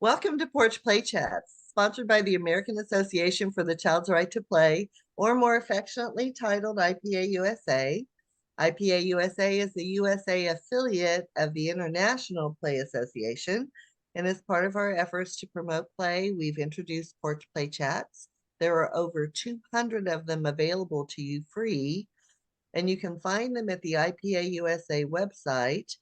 Welcome to Porch Play Chats, sponsored by the American Association for the Child's Right to Play, or more affectionately titled IPA USA. IPA USA is the USA affiliate of the International Play Association, and as part of our efforts to promote play, we've introduced Porch Play Chats. There are over 200 of them available to you free, and you can find them at the IPA USA website.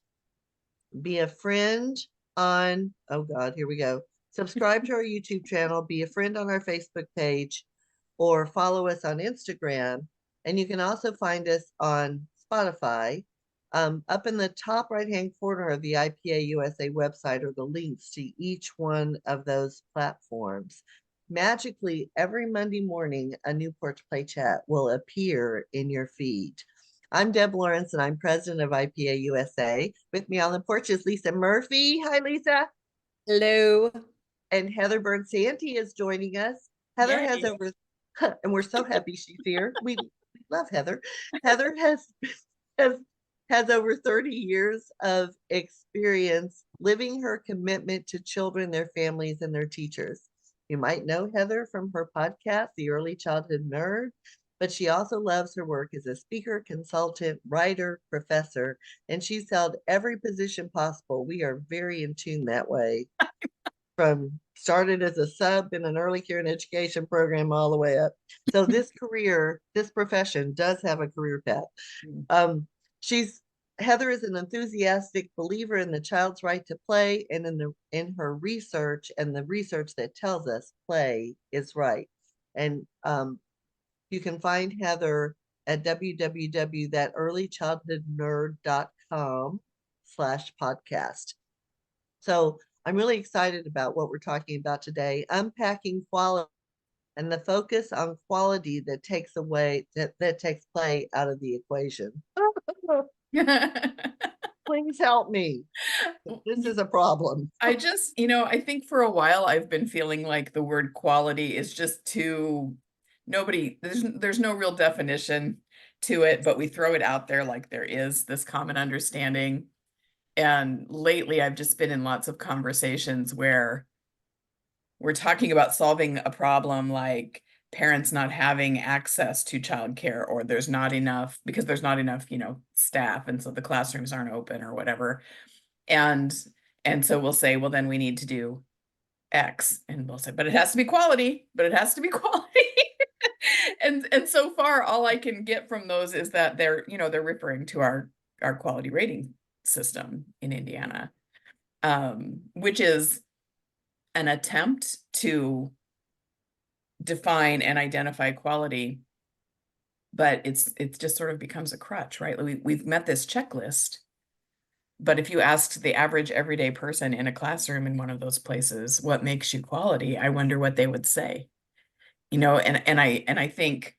Be a friend on, oh God, here we go. Subscribe to our YouTube channel, be a friend on our Facebook page, or follow us on Instagram. And you can also find us on Spotify. Up in the top right-hand corner of the IPA USA website are the links to each one of those platforms. Magically, every Monday morning, a new Porch Play Chat will appear in your feed. I'm Deb Lawrence, and I'm president of IPA USA. With me on the porch is Lisa Murphy. Hi, Lisa. Hello. And Heather Bernt-Santy is joining us. Heather has Yay. over, and we're so happy she's here. We love Heather. Heather has over 30 years of experience living her commitment to children, their families, and their teachers. You might know Heather from her podcast, The Early Childhood Nerd, but she also loves her work as a speaker, consultant, writer, professor, and she's held every position possible. We are very in tune that way. From started as a sub in an early care and education program all the way up. So this career, this profession does have a career path. She's Heather is an enthusiastic believer in the child's right to play and in her research and the research that tells us play is right. And you can find Heather at www.earlychildhoodnerd.com/podcast. So I'm really excited about what we're talking about today, unpacking quality and the focus on quality that takes play out of the equation. Please help me. This is a problem. I think for a while I've been feeling like the word quality is just too there's no real definition to it, but we throw it out there like there is this common understanding. And lately I've just been in lots of conversations where we're talking about solving a problem like parents not having access to childcare, or there's not enough staff, and so the classrooms aren't open or whatever. And so we'll say, well, then we need to do X, and we'll say, but it has to be quality, and so far all I can get from those is that they're referring to our quality rating system in Indiana, which is an attempt to define and identify quality, but it's just sort of becomes a crutch, right? We've met this checklist, but if you asked the average everyday person in a classroom in one of those places, what makes you quality, I wonder what they would say. And I think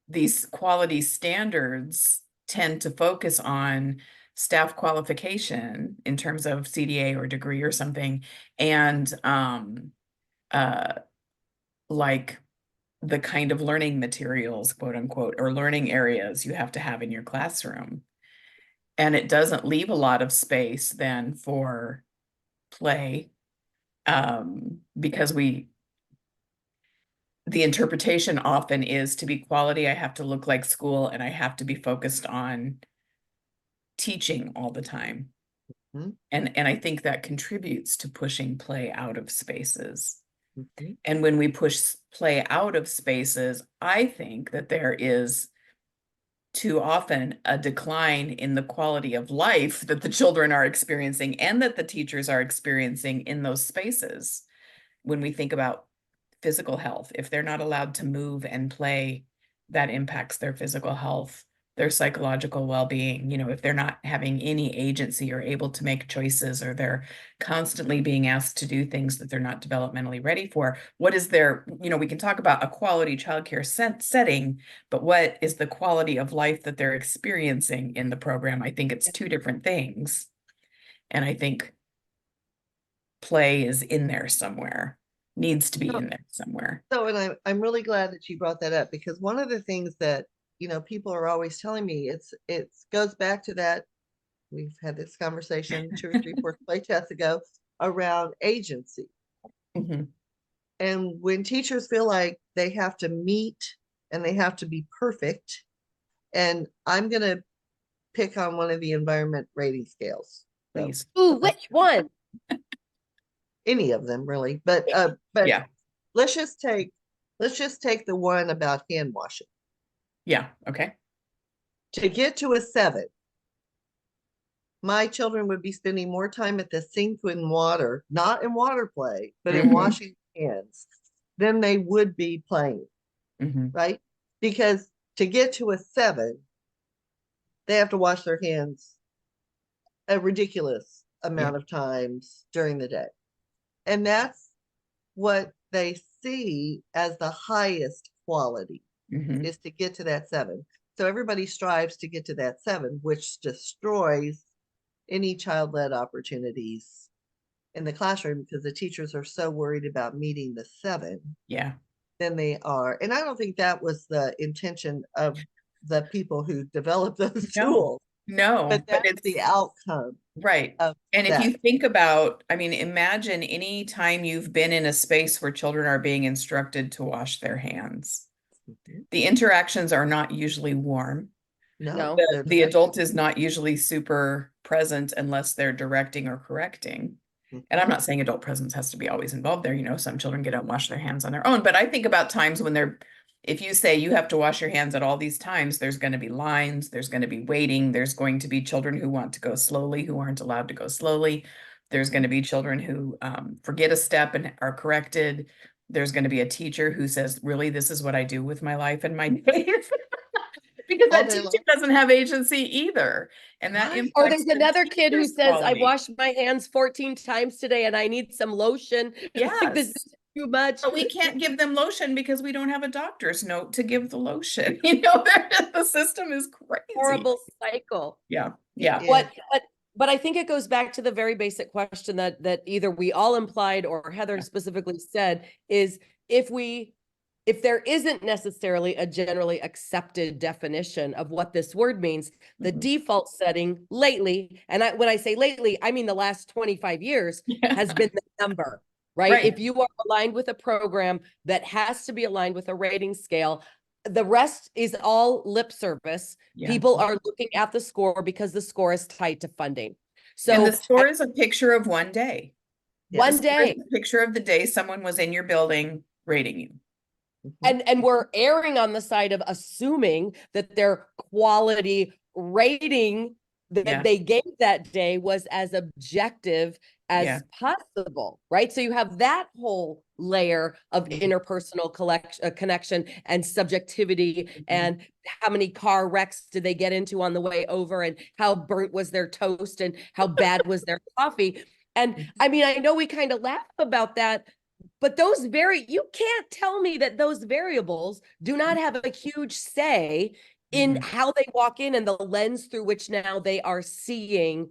these quality standards tend to focus on staff qualification in terms of CDA or degree or something, and like the kind of learning materials, quote unquote, or learning areas you have to have in your classroom. And it doesn't leave a lot of space then for play, because the interpretation often is, to be quality, I have to look like school and I have to be focused on teaching all the time. Mm-hmm. And I think that contributes to pushing play out of spaces. Mm-hmm. And when we push play out of spaces, I think that there is too often a decline in the quality of life that the children are experiencing and that the teachers are experiencing in those spaces. When we think about physical health, if they're not allowed to move and play, that impacts their physical health, their psychological well-being. If they're not having any agency or able to make choices, or they're constantly being asked to do things that they're not developmentally ready for, what is their, we can talk about a quality childcare setting, but what is the quality of life that they're experiencing in the program? I think it's two different things. And I think play is in there somewhere, needs to be in there somewhere. So, and I'm really glad that you brought that up, because one of the things that people are always telling me, it goes back to that. We've had this conversation 2 or 3 Porch Play Chats ago, around agency. Mm-hmm. And when teachers feel like they have to meet and they have to be perfect, and I'm going to pick on one of the environment rating scales. So, Please. Ooh, which one? any of them really, but Yeah. let's just take the one about hand washing. Yeah. Okay. To get to a 7, my children would be spending more time at the sink in water, not in water play, but in Mhm. washing hands than they would be playing, Mhm. right? Because to get to a 7, they have to wash their hands a ridiculous amount of times during the day. And that's what they see as the highest quality, Mhm. is to get to that 7. So everybody strives to get to that 7, which destroys any child-led opportunities in the classroom, because the teachers are so worried about meeting the 7 Yeah. than they are. And I don't think that was the intention of the people who developed those No. tools, No, but but that's it's the outcome right. of And if that. you think about, I mean, imagine any time you've been in a space where children are being instructed to wash their hands. The interactions are not usually warm. No, No. The adult is not usually super present unless they're directing or correcting. And I'm not saying adult presence has to be always involved there. You know, some children get out and wash their hands on their own. But I think about times when if you say you have to wash your hands at all these times, there's going to be lines, there's going to be waiting, there's going to be children who want to go slowly, who aren't allowed to go slowly. There's going to be children who forget a step and are corrected. There's going to be a teacher who says, really, this is what I do with my life and my days. Because All that day teacher long. doesn't have agency either. And that Right. Or impacts there's the another kid who teacher's says, I quality. washed my hands 14 times today and I need some lotion. Like, this Yes. is too much. But we can't give them lotion because we don't have a doctor's note to give the lotion. The system is crazy. Horrible cycle. Yeah. Yeah. But I think it goes back to the very basic question that either we all implied or Heather specifically said, is if there isn't necessarily a generally accepted definition of what this word means, the default setting lately, and when I say lately, I mean the last 25 years, has been the number, right? If you are aligned with a program that has to be aligned with a rating scale, the rest is all lip service. Yeah. People are looking at the score because the score is tied to funding. So and the score is a picture of one day. One day. A picture of the day someone was in your building rating you. And we're erring on the side of assuming that their quality rating that they gave that day was as objective as possible, right? So you have that whole layer of interpersonal connection and subjectivity, and how many car wrecks did they get into on the way over, and how burnt was their toast, and how bad was their coffee. And I mean, I know we kind of laugh about that, but you can't tell me that those variables do not have a huge say in how they walk in and the lens through which now they are seeing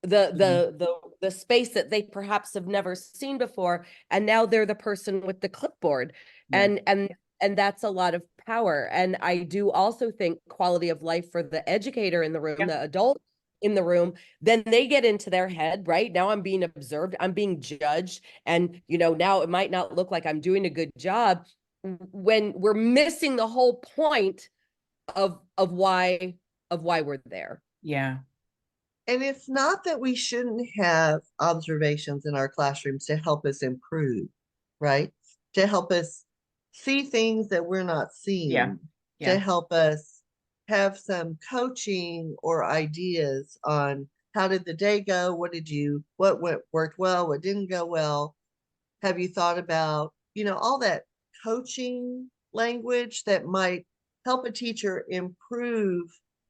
the space that they perhaps have never seen before. And now they're the person with the clipboard. And that's a lot of power. And I do also think quality of life for the educator in the room, the adult in the room, then they get into their head, right? Now I'm being observed, I'm being judged. And, now it might not look like I'm doing a good job, when we're missing the whole point of why we're there. Yeah. And it's not that we shouldn't have observations in our classrooms to help us improve, right? To help us see things that we're not seeing, to help us have some coaching or ideas on how did the day go? What worked well? What didn't go well? Have you thought about, all that coaching language that might help a teacher improve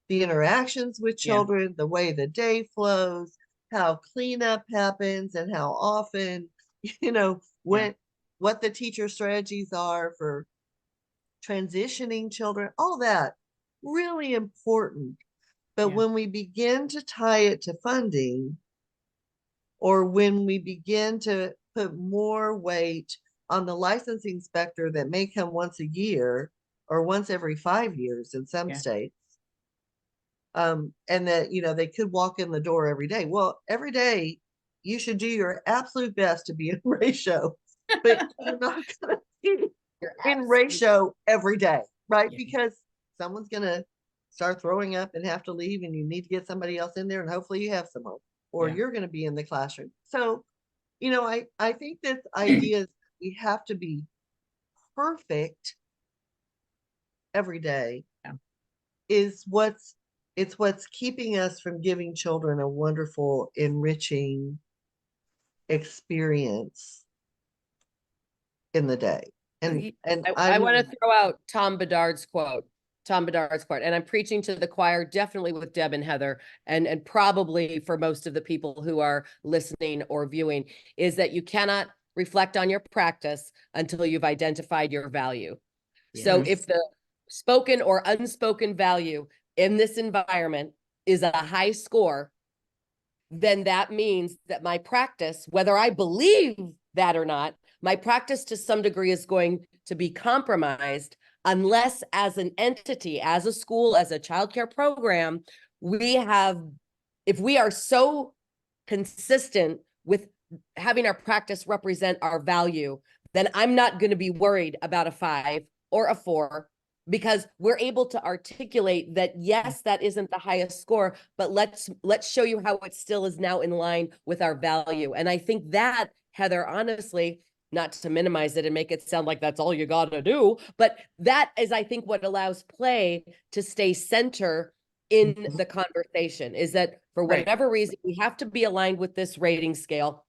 the interactions with children, the way the day flows, how cleanup happens, and how often, what the teacher strategies are for transitioning children, all that really important. But when we begin to tie it to funding, or when we begin to put more weight on the licensing inspector that may come once a year or once every 5 years in some states, and that, they could walk in the door every day. Well, every day you should do your absolute best to be in ratio, but you're not going to be in ratio every day, right? Yeah. Because someone's going to start throwing up and have to leave, and you need to get somebody else in there, and hopefully you have someone, or Yeah. you're going to be in the classroom. So, I think this idea is we have to be perfect every day is what's keeping us from giving children a wonderful, enriching experience in the day. And I want to throw out Tom Bedard's quote. And I'm preaching to the choir, definitely with Deb and Heather, and probably for most of the people who are listening or viewing, is that you cannot reflect on your practice until you've identified your value. Yes. So if the spoken or unspoken value in this environment is a high score, then that means that my practice, whether I believe that or not, my practice to some degree is going to be compromised unless as an entity, as a school, as a childcare program, if we are so consistent with having our practice represent our value, then I'm not going to be worried about a 5 or a 4, because we're able to articulate that, yes, that isn't the highest score, but let's show you how it still is now in line with our value. And I think that, Heather, honestly, not to minimize it and make it sound like that's all you got to do, but that is, I think, what allows play to stay center in the conversation, is that for whatever reason, we have to be aligned with this rating scale.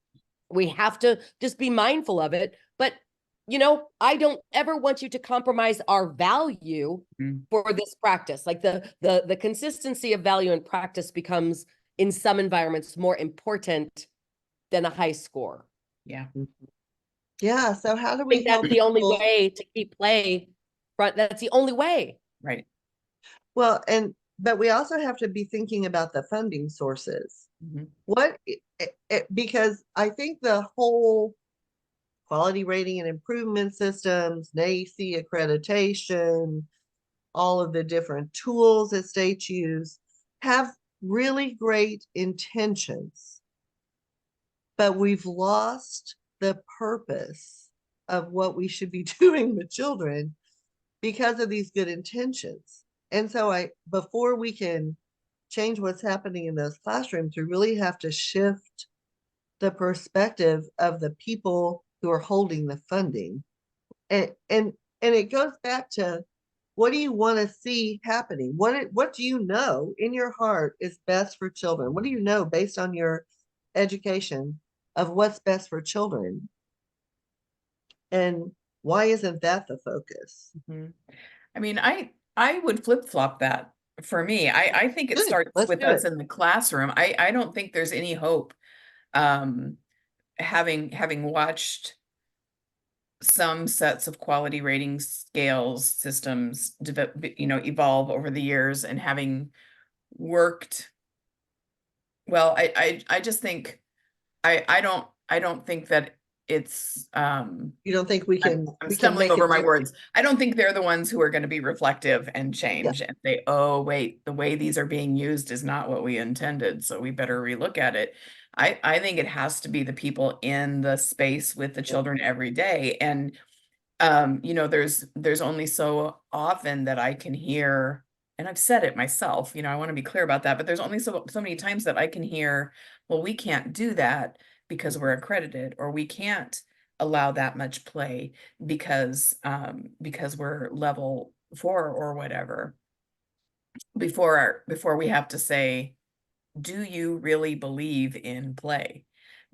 We have to just be mindful of it. But I don't ever want you to compromise our value for this practice. Like the consistency of value in practice becomes, in some environments, more important than a high score. Yeah. Yeah. So how do I we think help that's the only people? way to keep play front. That's the only way. Right. Well, but we also have to be thinking about the funding sources. Because I think the whole quality rating and improvement systems, NAEYC accreditation, all of the different tools that states use have really great intentions, but we've lost the purpose of what we should be doing with children because of these good intentions. And so before we can change what's happening in those classrooms, we really have to shift the perspective of the people who are holding the funding. And it goes back to, what do you want to see happening? What do you know in your heart is best for children? What do you know based on your education of what's best for children? And why isn't that the focus? I mean, I would flip-flop that. For me, I think it starts with us in the classroom. I don't think there's any hope, having watched some sets of quality rating scales systems evolve over the years, and having worked, well, I just think I don't think that it's You don't think we can I'm we can stumbling make over it my different? words. I don't think they're the ones who are going to be reflective and change and say, oh, wait, the way these are being used is not what we intended, so we better relook at it. I think it has to be the people in the space with the children every day. And there's only so often that I can hear, and I've said it myself, I want to be clear about that, but there's only so many times that I can hear, well, we can't do that because we're accredited, or we can't allow that much play because we're level 4 or whatever, before we have to say, do you really believe in play?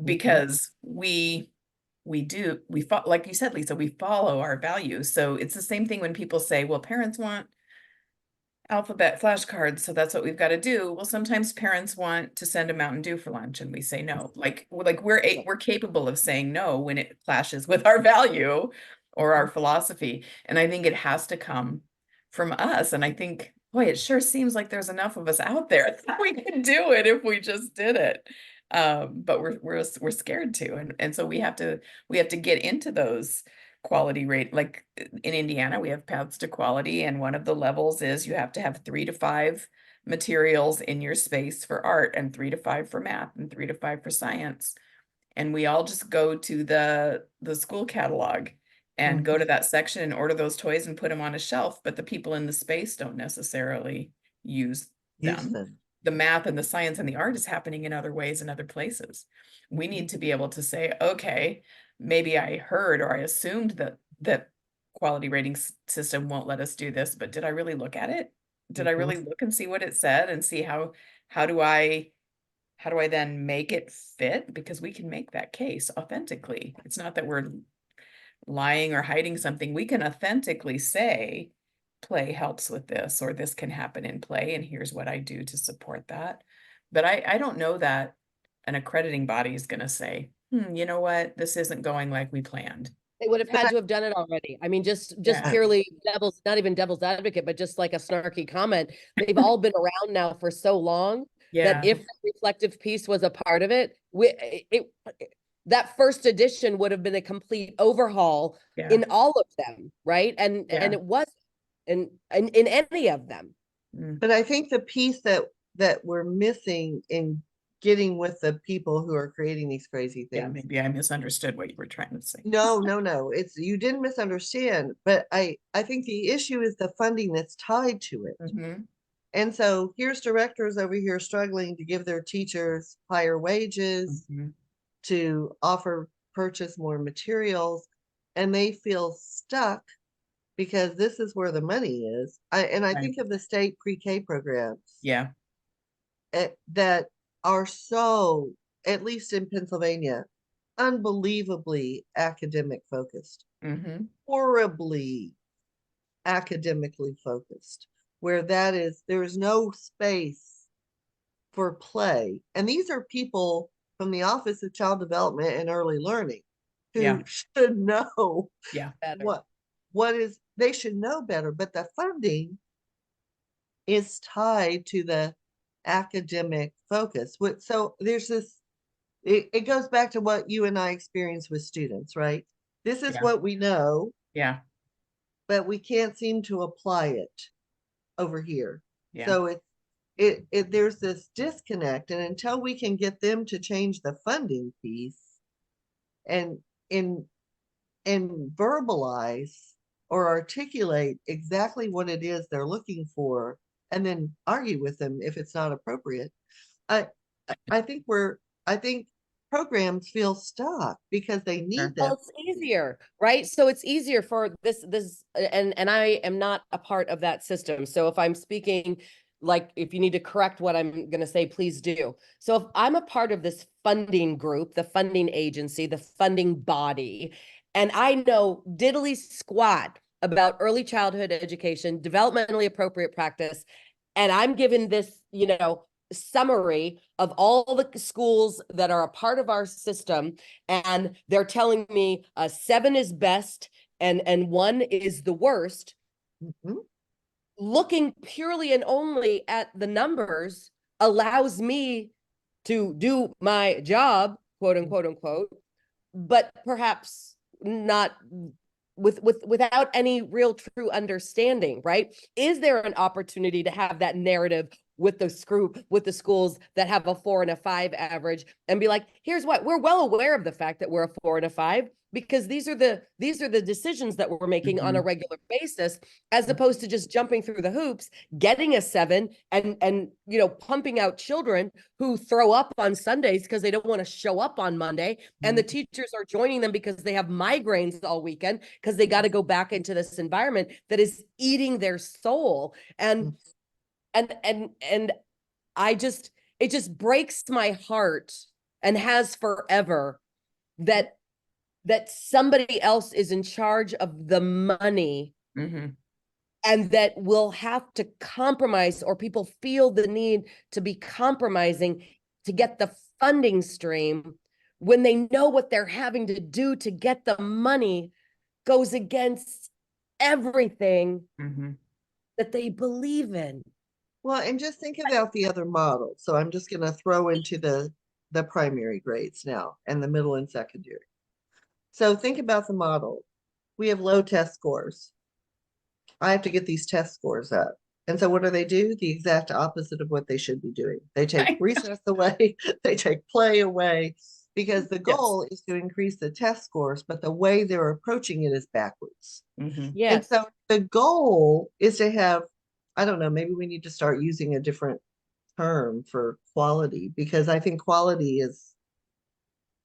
Because we like you said, Lisa, we follow our values. So it's the same thing when people say, well, parents want alphabet flashcards, so that's what we've got to do. Well, sometimes parents want to send a Mountain Dew for lunch, and we say no. Like we're capable of saying no when it clashes with our value or our philosophy. And I think it has to come from us. And I think, boy, it sure seems like there's enough of us out there that we could do it if we just did it. But we're scared to, and so we have to get into those quality rate. Like in Indiana, we have paths to quality, and one of the levels is you have to have 3 to 5 materials in your space for art and 3 to 5 for math and 3 to 5 for science. And we all just go to the school catalog and go to that section and order those toys and put them on a shelf, but the people in the space don't necessarily use them. The math and the science and the art is happening in other ways in other places. We need to be able to say, okay, maybe I heard or I assumed that quality rating system won't let us do this, but did I really look at it? Did I really look and see what it said and see how do I then make it fit? Because we can make that case authentically. It's not that we're lying or hiding something. We can authentically say, play helps with this, or this can happen in play, and here's what I do to support that. But I don't know that an accrediting body is going to say, you know what, this isn't going like we planned. They would have had to have done it already. I mean, just purely not even devil's advocate, but just like a snarky comment. They've all been around now for so long that if the reflective piece was a part of it, that first edition would have been a complete overhaul in all of them, right? And it wasn't in any of them. But I think the piece that we're missing in getting with the people who are creating these crazy things. Yeah, maybe I misunderstood what you were trying to say. No. You didn't misunderstand, but I think the issue is the funding that's tied to it. And so here's directors over here struggling to give their teachers higher wages, to purchase more materials, and they feel stuck because this is where the money is. I think of the state pre-K programs. That are so, at least in Pennsylvania, unbelievably academic focused, horribly academically focused, where there is no space for play. And these are people from the Office of Child Development and Early Learning who should know they should know better, but the funding is tied to the academic focus. So there's this, it goes back to what you and I experience with students, right? This is what we know, but we can't seem to apply it over here. So there's this disconnect, and until we can get them to change the funding piece and verbalize or articulate exactly what it is they're looking for, and then argue with them if it's not appropriate, I think programs feel stuck because they need them. Well, it's easier, right? So it's easier for this, and I am not a part of that system. So if I'm speaking, like, if you need to correct what I'm going to say, please do. So if I'm a part of this funding group, the funding agency, the funding body, and I know diddly squat about early childhood education, developmentally appropriate practice, and I'm given this, summary of all the schools that are a part of our system, and they're telling me 7 is best and 1 is the worst. Looking purely and only at the numbers allows me to do my job, quote unquote, but perhaps not without any real true understanding, right? Is there an opportunity to have that narrative with the schools that have a 4 and a 5 average, and be like, here's what, we're well aware of the fact that we're a 4 and a 5, because these are the decisions that we're making on a regular basis, as opposed to just jumping through the hoops, getting a 7 and pumping out children who throw up on Sundays because they don't want to show up on Monday, and the teachers are joining them because they have migraines all weekend because they got to go back into this environment that is eating their soul. And it just breaks my heart, and has forever, that somebody else is in charge of the money, and that will have to compromise, or people feel the need to be compromising to get the funding stream, when they know what they're having to do to get the money goes against everything that they believe in. Well, and just think about the other model. So I'm just going to throw into the primary grades now, and the middle and secondary. So think about the model. We have low test scores. I have to get these test scores up. And so what do? The exact opposite of what they should be doing. They take recess away, they take play away, because the goal is to increase the test scores, but the way they're approaching it is backwards. And Yes. so the goal is to have, I don't know, maybe we need to start using a different term for quality, because I think quality is,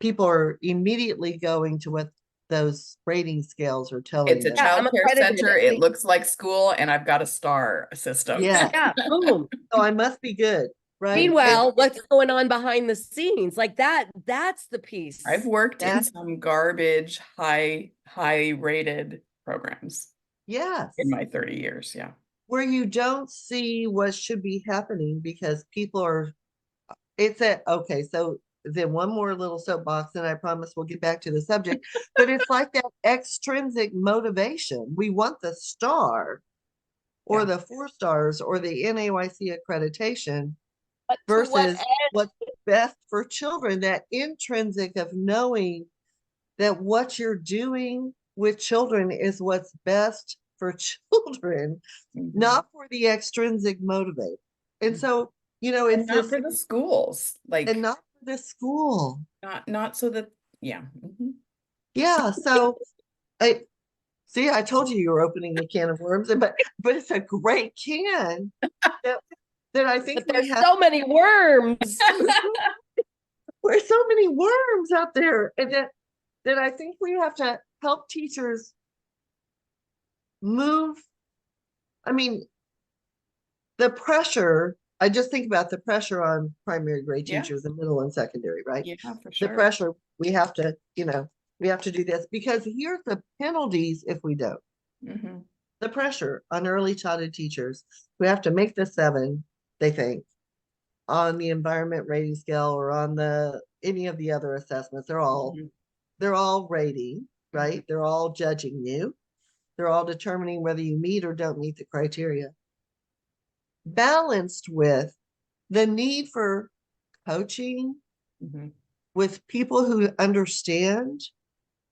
people are immediately going to what those rating scales are telling It's a them. Yeah, I'm child care accredited. center. It looks like school, and I've got a star system. Yeah. Yeah, boom. So I must be good, right? Meanwhile, what's going on behind the scenes? Like that's the piece. I've worked in That's- some garbage, high rated programs yes. in my 30 years. Yeah. Where you don't see what should be happening because people are, okay, so then one more little soapbox, and I promise we'll get back to the subject, but it's like that extrinsic motivation. We want the star or the 4 stars or the NAYC accreditation But versus what's best for children, that intrinsic of knowing that what you're doing with children is what's best for children, not for the extrinsic motivate. And so, it's not for the schools, like, and not for the school. not so that, yeah. Yeah. So I told you were opening a can of worms, but it's a great can that I think but there's we have. so many worms. There's so many worms out there, and that I think we have to help teachers move. I mean, the pressure, I just think about the pressure on primary grade teachers and middle and secondary, right? Yeah, for sure. The pressure, we have to do this, because here's the penalties if we don't. The pressure on early childhood teachers who have to make the 7, they think, on the environment rating scale or on any of the other assessments. They're all rating, right? They're all judging you. They're all determining whether you meet or don't meet the criteria. Balanced with the need for coaching with people who understand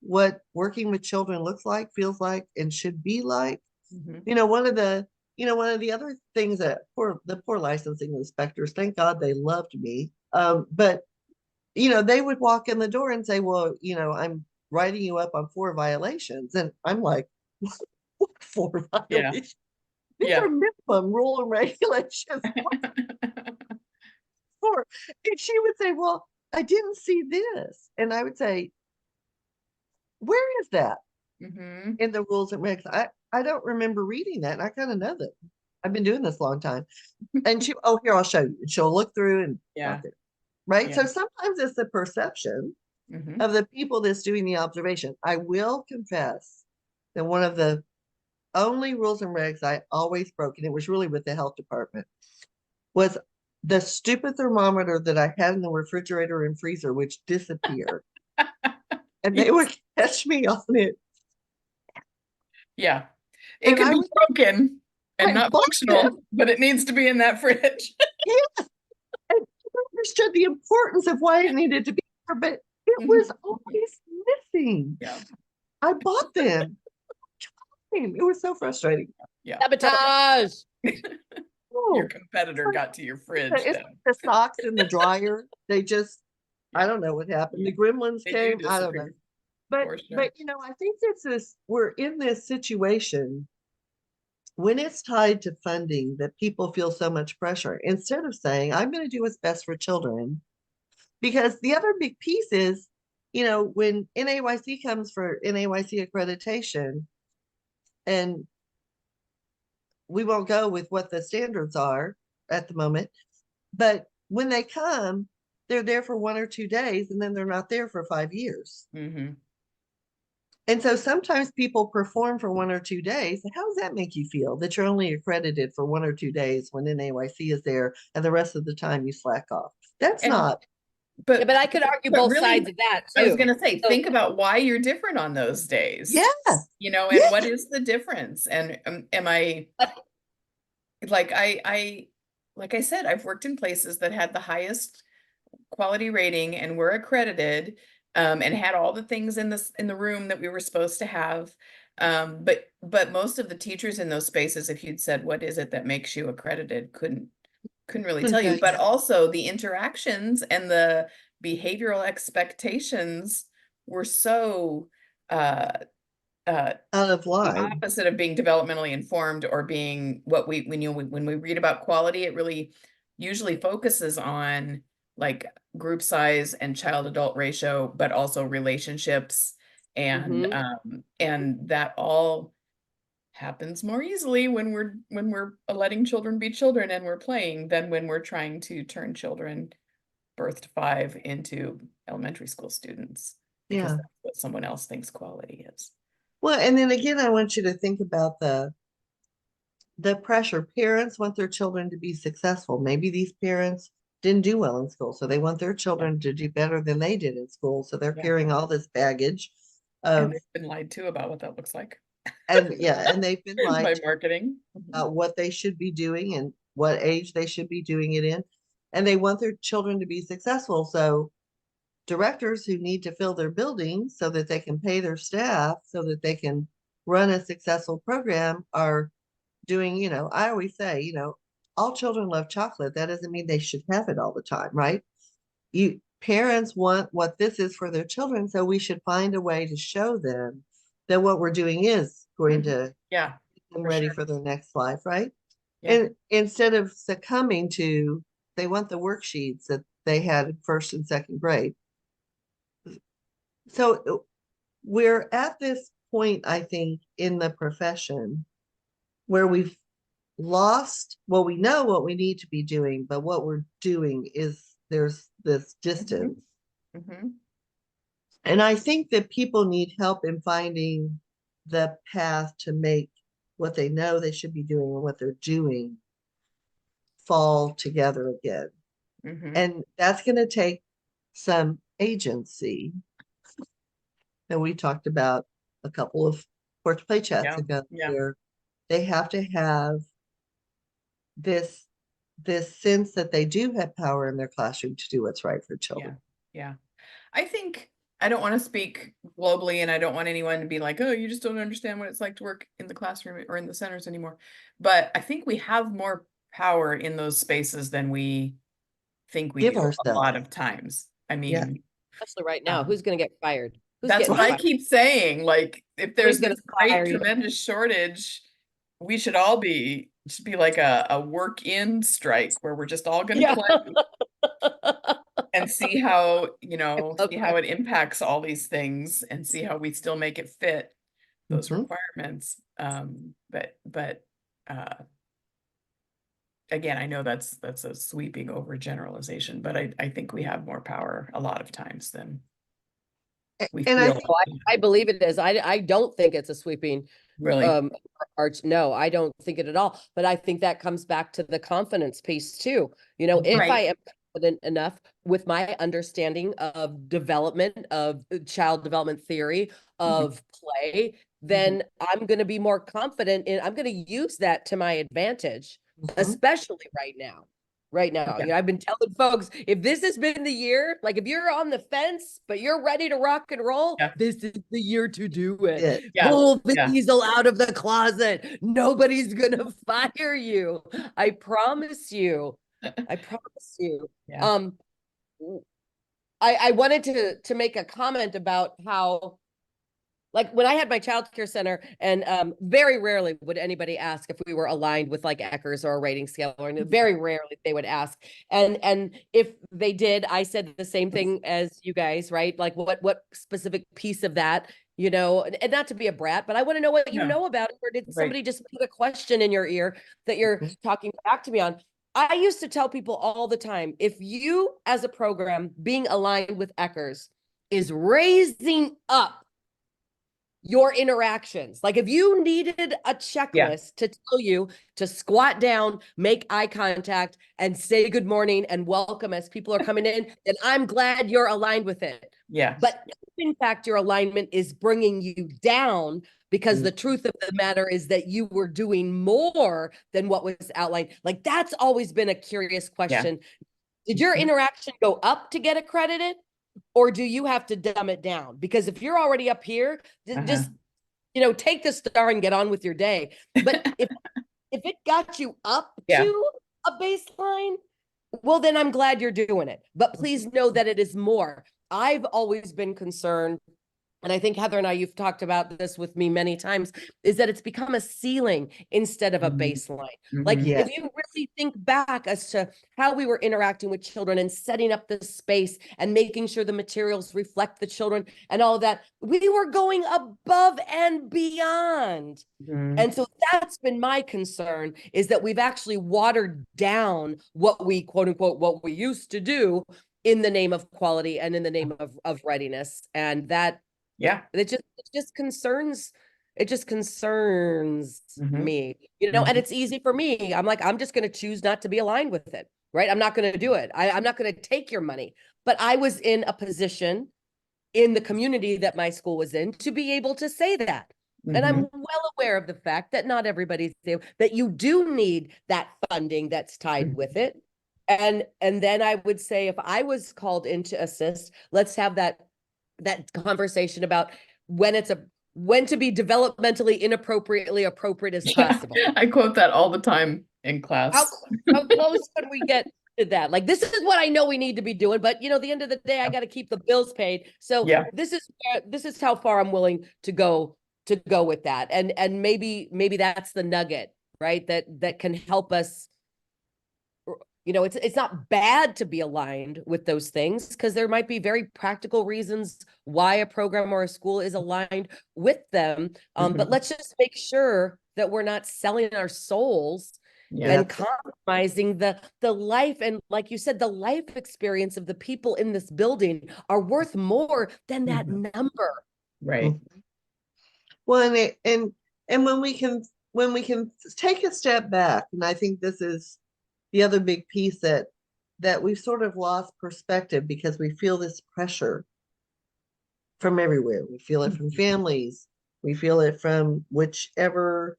what working with children looks like, feels like, and should be like. One of the other things that the poor licensing inspectors, thank God they loved me. But they would walk in the door and say, well, I'm writing you up on 4 violations. And I'm like, what 4 violations? These are minimum rule and regulations. 4. And she would say, well, I didn't see this. And I would say, where is that in the rules and regs? I don't remember reading that. And I kind of know that. I've been doing this a long time. And here, I'll show you. And she'll look through and right. So sometimes it's the perception of the people that's doing the observation. I will confess that one of the only rules and regs I always broke, and it was really with the health department, was the stupid thermometer that I had in the refrigerator and freezer, which disappeared. And they would catch me on it. Yeah. It could be broken and not functional, but it needs to be in that fridge. Yeah. I understood the importance of why it needed to be there, but it was always missing. Yeah. I bought them. It was so frustrating. Yeah. Sabotage. Your competitor got to your fridge. It's like the socks in the dryer. They just, I don't know what happened. The gremlins came. I don't know. But I think we're in this situation when it's tied to funding that people feel so much pressure, instead of saying, I'm going to do what's best for children. Because the other big piece is, when NAYC comes for NAYC accreditation, and we won't go with what the standards are at the moment, but when they come, they're there for 1 or 2 days, and then they're not there for 5 years. And so sometimes people perform for 1 or 2 days. How does that make you feel, that you're only accredited for 1 or 2 days when NAYC is there and the rest of the time you slack off? That's not. But I could argue both sides of that too. I was going to say, think about why you're different on those days. Yes. And what is the difference? And am I, like I said, I've worked in places that had the highest quality rating and were accredited, and had all the things in the room that we were supposed to have. But most of the teachers in those spaces, if you'd said, what is it that makes you accredited, couldn't really tell you. But also the interactions and the behavioral expectations were so out of the line. opposite of being developmentally informed or being what we knew when we read about quality, it really usually focuses on like group size and child adult ratio, but also relationships and that all happens more easily when we're letting children be children and we're playing than when we're trying to turn children birth to 5 into elementary school students, because that's what someone else thinks quality is. Well, and then again, I want you to think about the pressure. Parents want their children to be successful. Maybe these parents didn't do well in school, so they want their children to do better than they did in school. So they're carrying all this baggage. And they've been lied to about what that looks like. And they've been lied by to marketing about what they should be doing and what age they should be doing it in. And they want their children to be successful. So directors who need to fill their buildings so that they can pay their staff, so that they can run a successful program, are doing, I always say, all children love chocolate. That doesn't mean they should have it all the time, right? Parents want what this is for their children, so we should find a way to show them that what we're doing is going to get them ready for their next life, right? And instead of succumbing to, they want the worksheets that they had in first and second grade. So we're at this point, I think, in the profession where we've lost, well, we know what we need to be doing, but what we're doing is there's this distance. And I think that people need help in finding the path to make what they know they should be doing and what they're doing fall together again. And that's going to take some agency. And we talked about a couple of Porch Play Chats ago, where they have to have this sense that they do have power in their classroom to do what's right for children. I think, I don't want to speak globally, and I don't want anyone to be like, oh, you just don't understand what it's like to work in the classroom or in the centers anymore. But I think we have more power in those spaces than we think we Give do ourselves. a lot of times. I mean, especially right now, who's going to get fired? That's what I keep saying. Like, if there's this great, tremendous shortage, we should all be, it should be like a work-in strike where we're just all going to play and see how, see how it impacts all these things and see how we still make it fit those requirements. But again, I know that's a sweeping overgeneralization, but I think we have more power a lot of times than we feel. I believe it is. I don't think it's a sweeping arch. No, I don't think it at all. But I think that comes back to the confidence piece too. If I am confident enough with my understanding of development, of child development theory, of play, then I'm going to be more confident in, I'm going to use that to my advantage, especially right now. I've been telling folks, if this has been the year, like if you're on the fence, but you're ready to rock and roll, this is the year to do it. Pull the diesel out of the closet. Nobody's going to fire you. I promise you. I promise you. I wanted to make a comment about how, like when I had my childcare center, and very rarely would anybody ask if we were aligned with like Eckers or a rating scale, or very rarely they would ask. And if they did, I said the same thing as you guys, right? Like what specific piece of that, and not to be a brat, but I want to know what you know about it. Or did somebody just put a question in your ear that you're talking back to me on? I used to tell people all the time, if you as a program being aligned with Eckers is raising up your interactions. Like if you needed a checklist to tell you to squat down, make eye contact, and say good morning and welcome as people are coming in, then I'm glad you're aligned with it. But in fact, your alignment is bringing you down, because the truth of the matter is that you were doing more than what was outlined. Like that's always been a curious question. Did your interaction go up to get accredited? Or do you have to dumb it down? Because if you're already up here, just take the star and get on with your day. But if it got you up to a baseline, well, then I'm glad you're doing it. But please know that it is more. I've always been concerned, and I think Heather and I, you've talked about this with me many times, is that it's become a ceiling instead of a baseline. Like if you really think back as to how we were interacting with children and setting up the space and making sure the materials reflect the children and all of that, we were going above and beyond. And so that's been my concern, is that we've actually watered down what we, quote unquote, what we used to do in the name of quality and in the name of readiness. And that, it just concerns me, and it's easy for me. I'm like, I'm just going to choose not to be aligned with it. Right. I'm not going to do it. I'm not going to take your money. But I was in a position in the community that my school was in to be able to say that. And I'm well aware of the fact that not everybody's there, that you do need that funding that's tied with it. And then I would say, if I was called in to assist, let's have that conversation about when to be developmentally inappropriately appropriate as possible. I quote that all the time in class. How close can we get to that? Like, this is what I know we need to be doing, but at the end of the day, I got to keep the bills paid. So this is how far I'm willing to go with that. And maybe that's the nugget, right? That can help us. It's not bad to be aligned with those things, because there might be very practical reasons why a program or a school is aligned with them. But let's just make sure that we're not selling our souls and compromising the life. And like you said, the life experience of the people in this building are worth more than that number. Right. Well, and when we can take a step back, and I think this is the other big piece that we've sort of lost perspective, because we feel this pressure from everywhere. We feel it from families. We feel it from whichever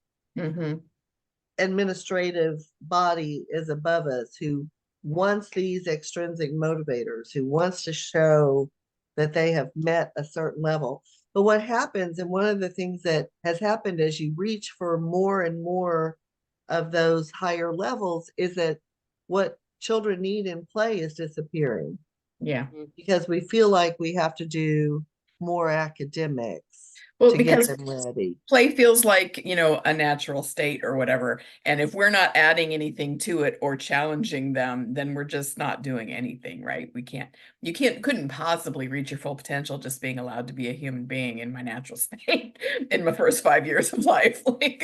administrative body is above us, who wants these extrinsic motivators, who wants to show that they have met a certain level. But what happens, and one of the things that has happened as you reach for more and more of those higher levels, is that what children need in play is disappearing. Because we feel like we have to do more academics to get them ready. Play feels like, a natural state or whatever. And if we're not adding anything to it or challenging them, then we're just not doing anything, right? Couldn't possibly reach your full potential just being allowed to be a human being in my natural state in my first 5 years of life. Like,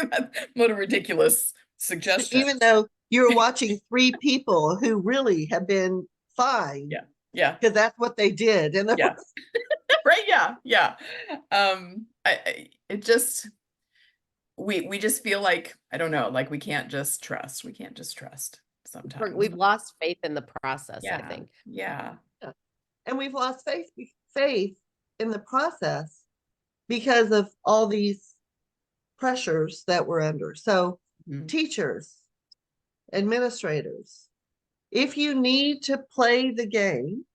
what a ridiculous suggestion. Even though you're watching 3 people who really have been fine. Because that's what they did. And right. Yeah. We just feel like, I don't know, like we can't just trust sometimes. We've lost faith in the process, I think. And we've lost faith in the process because of all these pressures that we're under. So teachers, administrators, if you need to play the game,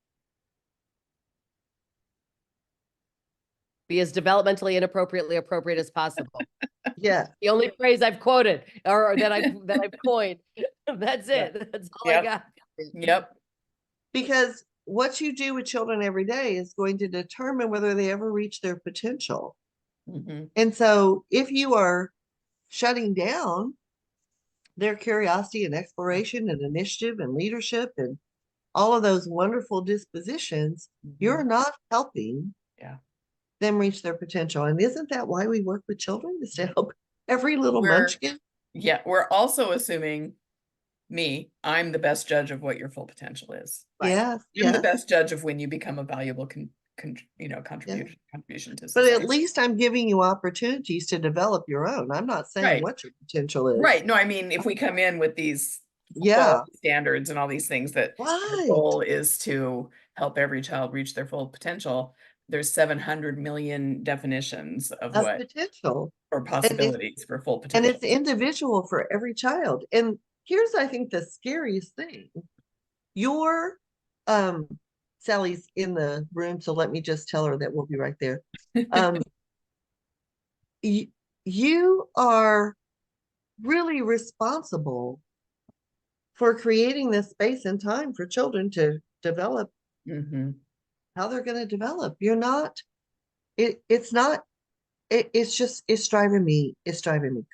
be as developmentally inappropriately appropriate as possible. The only phrase I've quoted, or that I've coined. That's it. That's all I got. Because what you do with children every day is going to determine whether they ever reach their potential. And so if you are shutting down their curiosity and exploration and initiative and leadership and all of those wonderful dispositions, you're not helping them reach their potential. And isn't that why we work with children, is to help every little munchkin? We're also assuming I'm the best judge of what your full potential is. I'm the best judge of when you become a valuable contribution to society. But at least I'm giving you opportunities to develop your own. I'm not saying what your potential is. Right. No, I mean, if we come in with these standards and all these things that the goal is to help every child reach their full potential, there's 700 million definitions of what potential or possibilities for full potential. And it's individual for every child. And here's, I think, the scariest thing. Sally's in the room, so let me just tell her that we'll be right there. you are really responsible for creating this space and time for children to develop how they're going to develop. You're not, it's not, it's driving me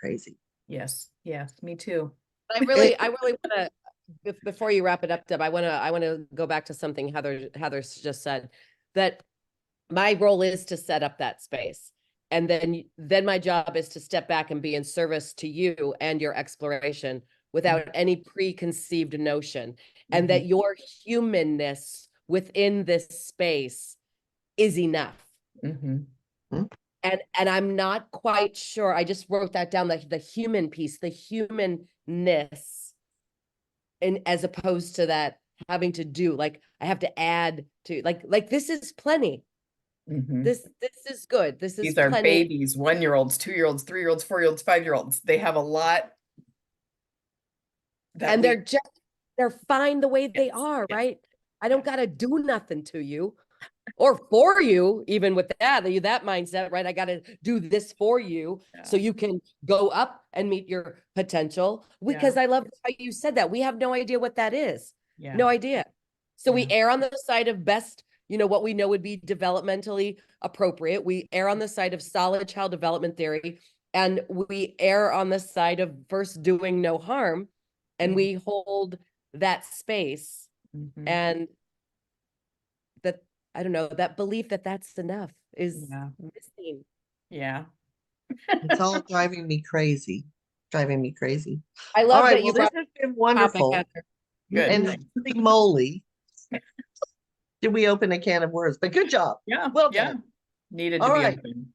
crazy. Yes. Yes. Me too. I really want to, before you wrap it up, Deb, I want to go back to something Heather's just said, that my role is to set up that space. And then my job is to step back and be in service to you and your exploration without any preconceived notion. And that your humanness within this space is enough. And I'm not quite sure. I just wrote that down, like the human piece, the humanness, and as opposed to that having to do, like I have to add to, like this is plenty. This is good. This is These are plenty. babies, 1-year-olds, 2-year-olds, 3-year-olds, 4-year-olds, 5-year-olds. They have a lot. And they're fine the way they are, right? I don't got to do nothing to you or for you, even with that mindset, right? I got to do this for you so you can go up and meet your potential. Because I love how you said that. We have no idea what that is. No idea. So we err on the side of best, what we know would be developmentally appropriate. We err on the side of solid child development theory, and we err on the side of first doing no harm. And we hold that space and that, I don't know, that belief that that's enough is missing. Yeah. It's all driving me crazy. I love all right, that you this brought has been wonderful. Good. And holy moly, did we open a can of worms? But good job. Yeah. Well done. Needed All to be right. open.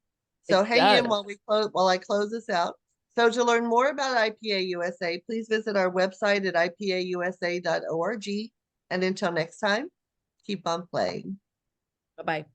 So It hang in does. while I close this out. So to learn more about IPA USA, please visit our website at ipausa.org. And until next time, keep on playing. Bye-bye.